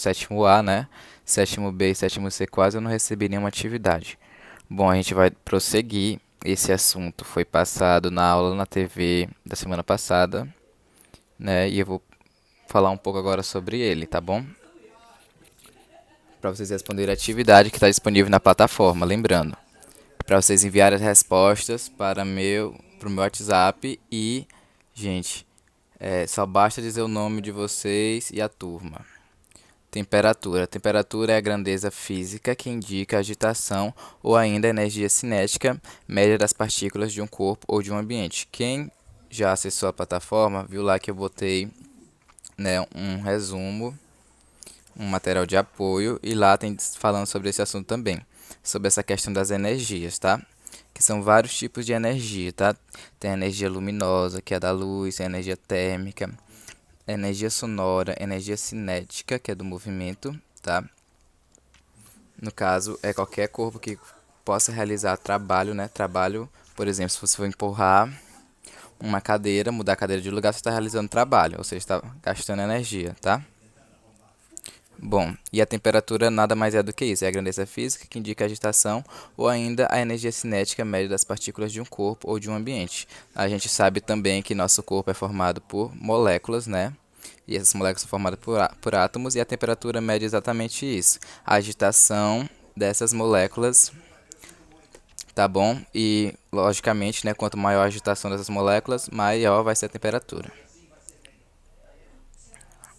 sétimo A, né? Sétimo B e sétimo C quase eu não recebi nenhuma atividade. Bom, a gente vai prosseguir. Esse assunto foi passado na aula na TV da semana passada, né? E eu vou falar um pouco agora sobre ele, tá bom? Para vocês responderem a atividade que está disponível na plataforma, lembrando. Para vocês enviarem as respostas pro meu WhatsApp e, gente, só basta dizer o nome de vocês e a turma. Temperatura. Temperatura é a grandeza física que indica a agitação ou ainda a energia cinética média das partículas de um corpo ou de um ambiente. Quem já acessou a plataforma viu lá que eu botei, né, um resumo, um material de apoio e lá tem falando sobre esse assunto também, sobre essa questão das energias, tá? Que são vários tipos de energia, tá? Tem a energia luminosa, que é da luz, tem a energia térmica, energia sonora, energia cinética, que é do movimento, tá? No caso, é qualquer corpo que possa realizar trabalho, né? Trabalho, por exemplo, se você for empurrar uma cadeira, mudar a cadeira de lugar, você está realizando trabalho, ou seja, está gastando energia, tá? Bom, e a temperatura nada mais é do que isso, é a grandeza física que indica a agitação ou ainda a energia cinética média das partículas de um corpo ou de um ambiente. A gente sabe também que nosso corpo é formado por moléculas, né? E essas moléculas são formadas por átomos e a temperatura mede exatamente isso. A agitação dessas moléculas, tá bom? E, logicamente, né, quanto maior a agitação dessas moléculas, maior vai ser a temperatura.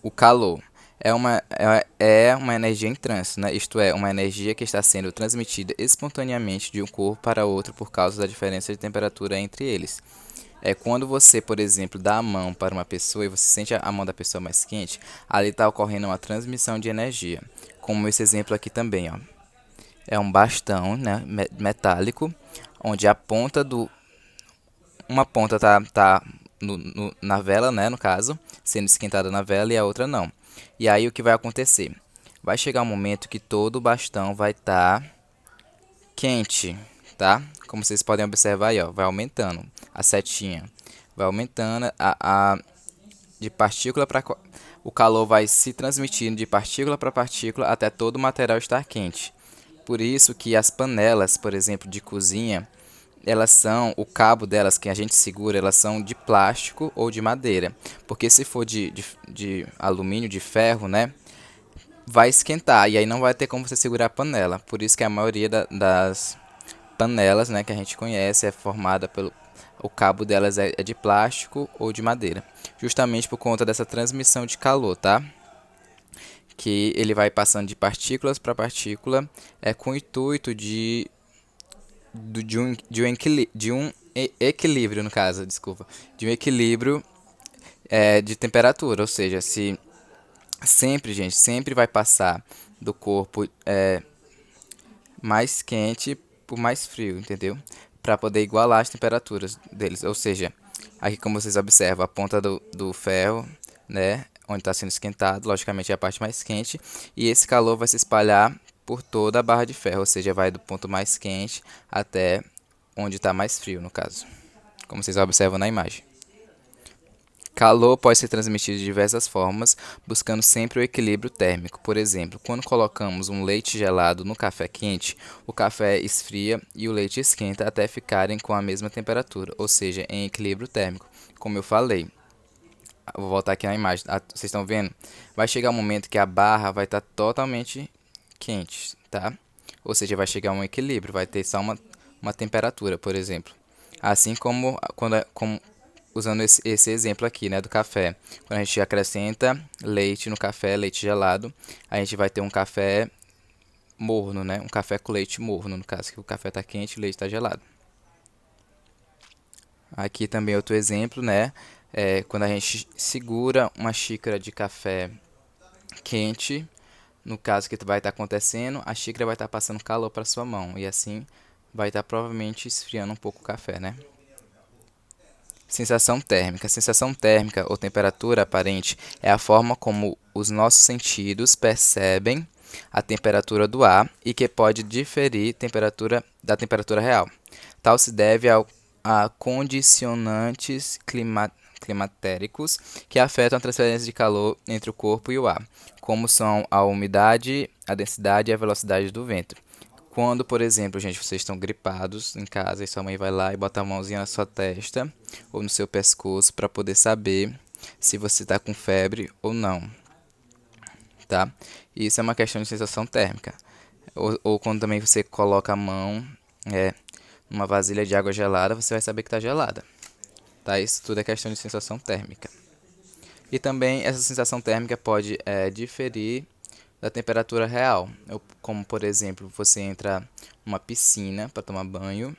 O calor é uma energia em trânsito, né? Isto é, uma energia que está sendo transmitida espontaneamente de um corpo para outro por causa da diferença de temperatura entre eles. É quando você, por exemplo, dá a mão para uma pessoa e você sente a mão da pessoa mais quente, ali está ocorrendo uma transmissão de energia. Como esse exemplo aqui também, ó. É um bastão, né, metálico, onde a ponta do uma ponta tá na vela, né, no caso, sendo esquentada na vela e a outra não. E aí o que vai acontecer? Vai chegar um momento que todo o bastão vai estar quente, tá? Como vocês podem observar aí, ó, vai aumentando a setinha, vai aumentando de partícula para o calor vai se transmitindo de partícula para partícula até todo o material estar quente. Por isso que as panelas, por exemplo, de cozinha, o cabo delas que a gente segura, elas são de plástico ou de madeira. Porque se for de alumínio, de ferro, né, vai esquentar e aí não vai ter como você segurar a panela. Por isso que a maioria das panelas, né, que a gente conhece é formada pelo o cabo delas é de plástico ou de madeira, justamente por conta dessa transmissão de calor, tá? Que ele vai passando de partículas para partícula, com o intuito de um equilíbrio, no caso, desculpa, de um equilíbrio de temperatura, ou seja, se sempre, gente, sempre vai passar do corpo mais quente por mais frio, entendeu? Para poder igualar as temperaturas deles. Ou seja, aqui como vocês observam, a ponta do ferro, né, onde está sendo esquentado, logicamente é a parte mais quente, e esse calor vai se espalhar por toda a barra de ferro, ou seja, vai do ponto mais quente até onde está mais frio, no caso, como vocês observam na imagem. Calor pode ser transmitido de diversas formas, buscando sempre o equilíbrio térmico. Por exemplo, quando colocamos um leite gelado no café quente, o café esfria e o leite esquenta até ficarem com a mesma temperatura, ou seja, em equilíbrio térmico. Como eu falei, vou voltar aqui na imagem. Vocês estão vendo? Vai chegar um momento que a barra vai estar totalmente quente, tá? Ou seja, vai chegar a um equilíbrio, vai ter só uma temperatura, por exemplo. Assim como como usando esse exemplo aqui, né, do café. Quando a gente acrescenta leite no café, leite gelado, a gente vai ter um café morno, né? Um café com leite morno, no caso, que o café está quente e o leite está gelado. Aqui também outro exemplo, né? Quando a gente segura uma xícara de café quente, no caso que vai estar acontecendo, a xícara vai estar passando calor para sua mão e assim vai estar provavelmente esfriando um pouco o café, né? Sensação térmica. Sensação térmica ou temperatura aparente é a forma como os nossos sentidos percebem a temperatura do ar e que pode diferir da temperatura real. Tal se deve a condicionantes climatéricos que afetam a transferência de calor entre o corpo e o ar, como são a umidade, a densidade e a velocidade do vento. Quando, por exemplo, gente, vocês estão gripados em casa e sua mãe vai lá e bota a mãozinha na sua testa ou no seu pescoço para poder saber se você está com febre ou não, tá? Isso é uma questão de sensação térmica. Ou quando também você coloca a mão numa vasilha de água gelada, você vai saber que está gelada, tá? Isso tudo é questão de sensação térmica. E também essa sensação térmica pode diferir da temperatura real, como por exemplo, você entra numa piscina para tomar banho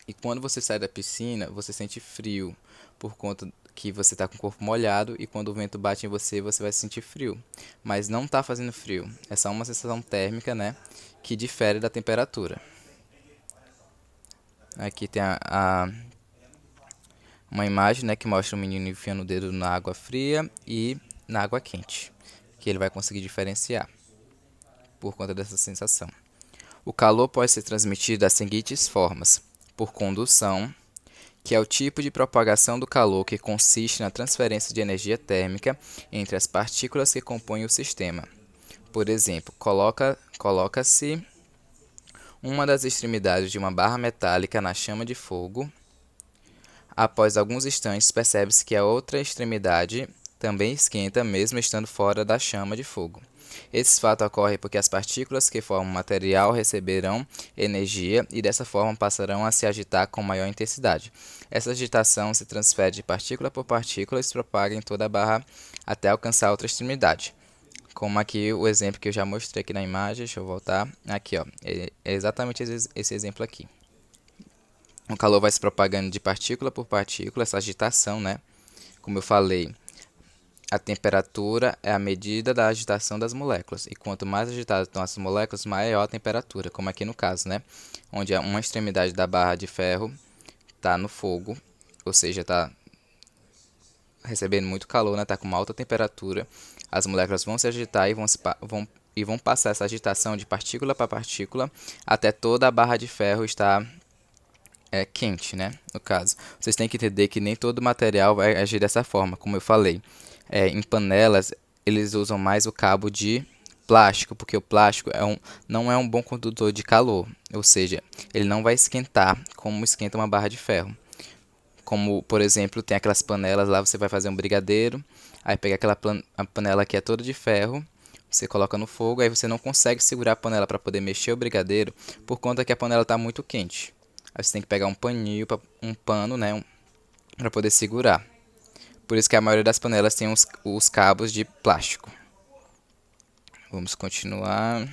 e quando você sai da piscina, você sente frio por conta que você está com o corpo molhado e quando o vento bate em você, você vai sentir frio. Mas não está fazendo frio, é só uma sensação térmica, né, que difere da temperatura. Aqui tem uma imagem, né, que mostra um menino enfiando o dedo na água fria e na água quente, que ele vai conseguir diferenciar por conta dessa sensação. O calor pode ser transmitido das seguintes formas: por condução, que é o tipo de propagação do calor que consiste na transferência de energia térmica entre as partículas que compõem o sistema. Por exemplo, coloca-se uma das extremidades de uma barra metálica na chama de fogo. Após alguns instantes, percebe-se que a outra extremidade também esquenta, mesmo estando fora da chama de fogo. Esse fato ocorre porque as partículas que formam o material receberão energia e dessa forma passarão a se agitar com maior intensidade. Essa agitação se transfere de partícula por partícula e se propaga em toda a barra até alcançar a outra extremidade. Como aqui o exemplo que eu já mostrei aqui na imagem, deixa eu voltar. Aqui, ó, é exatamente esse exemplo aqui. O calor vai se propagando de partícula por partícula, essa agitação, né? Como eu falei, a temperatura é a medida da agitação das moléculas. E quanto mais agitadas estão as moléculas, maior a temperatura, como aqui no caso, né? Onde uma extremidade da barra de ferro está no fogo, ou seja, está recebendo muito calor, né? Está com uma alta temperatura. As moléculas vão se agitar e vão passar essa agitação de partícula para partícula até toda a barra de ferro estar quente, né? No caso, vocês têm que entender que nem todo material vai agir dessa forma, como eu falei. Em panelas, eles usam mais o cabo de plástico, porque o plástico não é um bom condutor de calor, ou seja, ele não vai esquentar como esquenta uma barra de ferro. Como, por exemplo, tem aquelas panelas lá, você vai fazer um brigadeiro, aí pega a panela que é toda de ferro, você coloca no fogo, aí você não consegue segurar a panela para poder mexer o brigadeiro, por conta que a panela está muito quente. Aí você tem que pegar um paninho, um pano, né, para poder segurar. Por isso que a maioria das panelas tem os cabos de plástico. Vamos continuar.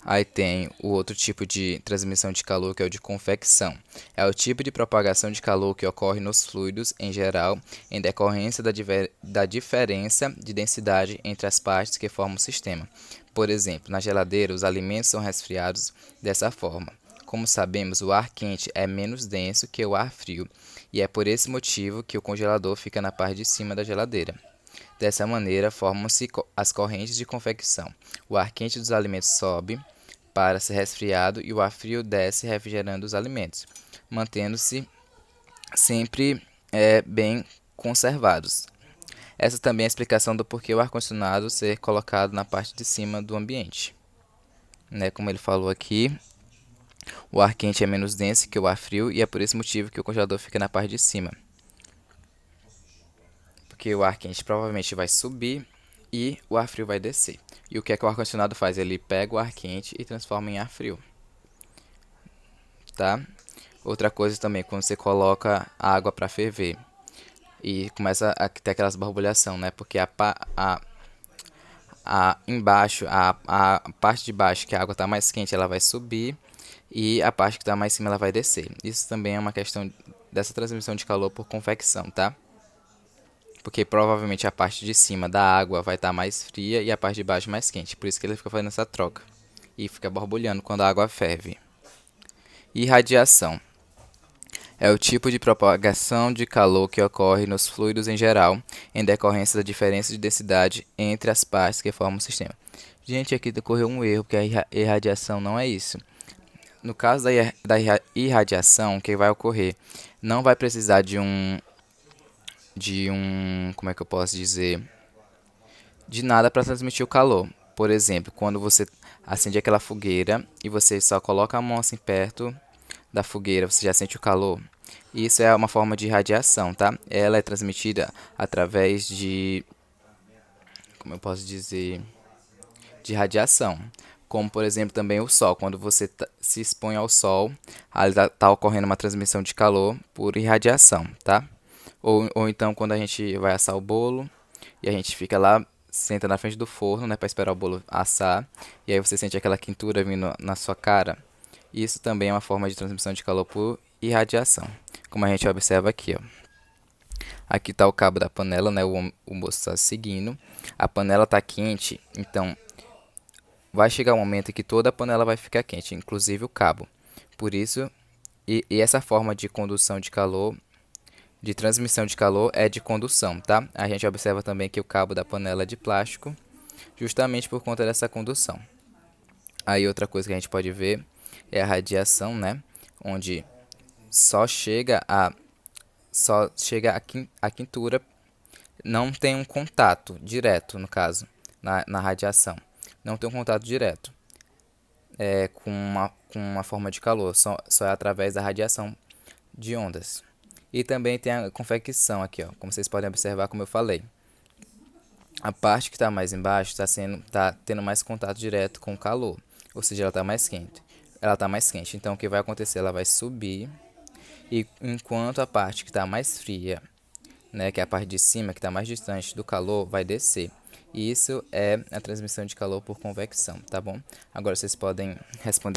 Aí tem o outro tipo de transmissão de calor, que é o de convecção. É o tipo de propagação de calor que ocorre nos fluidos em geral, em decorrência da diferença de densidade entre as partes que formam o sistema. Por exemplo, na geladeira, os alimentos são resfriados dessa forma. Como sabemos, o ar quente é menos denso que o ar frio, e é por esse motivo que o congelador fica na parte de cima da geladeira. Dessa maneira, formam-se as correntes de convecção. O ar quente dos alimentos sobe para ser resfriado e o ar frio desce, refrigerando os alimentos, mantendo-se sempre bem conservados. Essa também é a explicação do porquê o ar-condicionado ser colocado na parte de cima do ambiente. Né, como ele falou aqui, o ar quente é menos denso que o ar frio e é por esse motivo que o congelador fica na parte de cima. Porque o ar quente provavelmente vai subir e o ar frio vai descer. E o que é que o ar-condicionado faz? Ele pega o ar quente e transforma em ar frio. Tá? Outra coisa também, quando você coloca a água para ferver e começa a ter aquelas borbulhação, né? Porque embaixo, a parte de baixo, que a água está mais quente, ela vai subir e a parte que está mais em cima ela vai descer. Isso também é uma questão dessa transmissão de calor por convecção, tá? Porque provavelmente a parte de cima da água vai estar mais fria e a parte de baixo mais quente. Por isso que ele fica fazendo essa troca. E fica borbulhando quando a água ferve. Irradiação. É o tipo de propagação de calor que ocorre nos fluidos em geral, em decorrência da diferença de densidade entre as partes que formam o sistema. Gente, aqui ocorreu um erro, porque a irradiação não é isso. No caso da irradiação, o que vai ocorrer? Não vai precisar de como é que eu posso dizer, de nada para transmitir o calor. Por exemplo, quando você acende aquela fogueira e você só coloca a mão assim perto da fogueira, você já sente o calor. Isso é uma forma de radiação, tá? Ela é transmitida através de, como eu posso dizer, de radiação. Como, por exemplo, também o sol. Quando você se expõe ao sol, ali tá ocorrendo uma transmissão de calor por irradiação, tá? Ou então quando a gente vai assar o bolo e a gente fica lá, senta na frente do forno, né, para esperar o bolo assar, e aí você sente aquela quentura vindo na sua cara. Isso também é uma forma de transmissão de calor por irradiação, como a gente observa aqui, ó. Aqui está o cabo da panela, né? O moço está seguindo. A panela está quente, então vai chegar um momento em que toda a panela vai ficar quente, inclusive o cabo. Por isso, e essa forma de condução de calor, de transmissão de calor, é de condução, tá? A gente observa também que o cabo da panela é de plástico, justamente por conta dessa condução. Aí outra coisa que a gente pode ver é a radiação, né? Onde só chega a a quintura, não tem um contato direto, no caso, na radiação. Não tem um contato direto com uma forma de calor, só é através da radiação de ondas. E também tem a convecção aqui, ó, como vocês podem observar, como eu falei. A parte que está mais embaixo tá tendo mais contato direto com o calor, ou seja, ela está mais quente. Ela está mais quente, então o que vai acontecer? Ela vai subir, e enquanto a parte que está mais fria, né, que é a parte de cima, que está mais distante do calor, vai descer. E isso é a transmissão de calor por convecção, tá bom? Agora vocês podem responder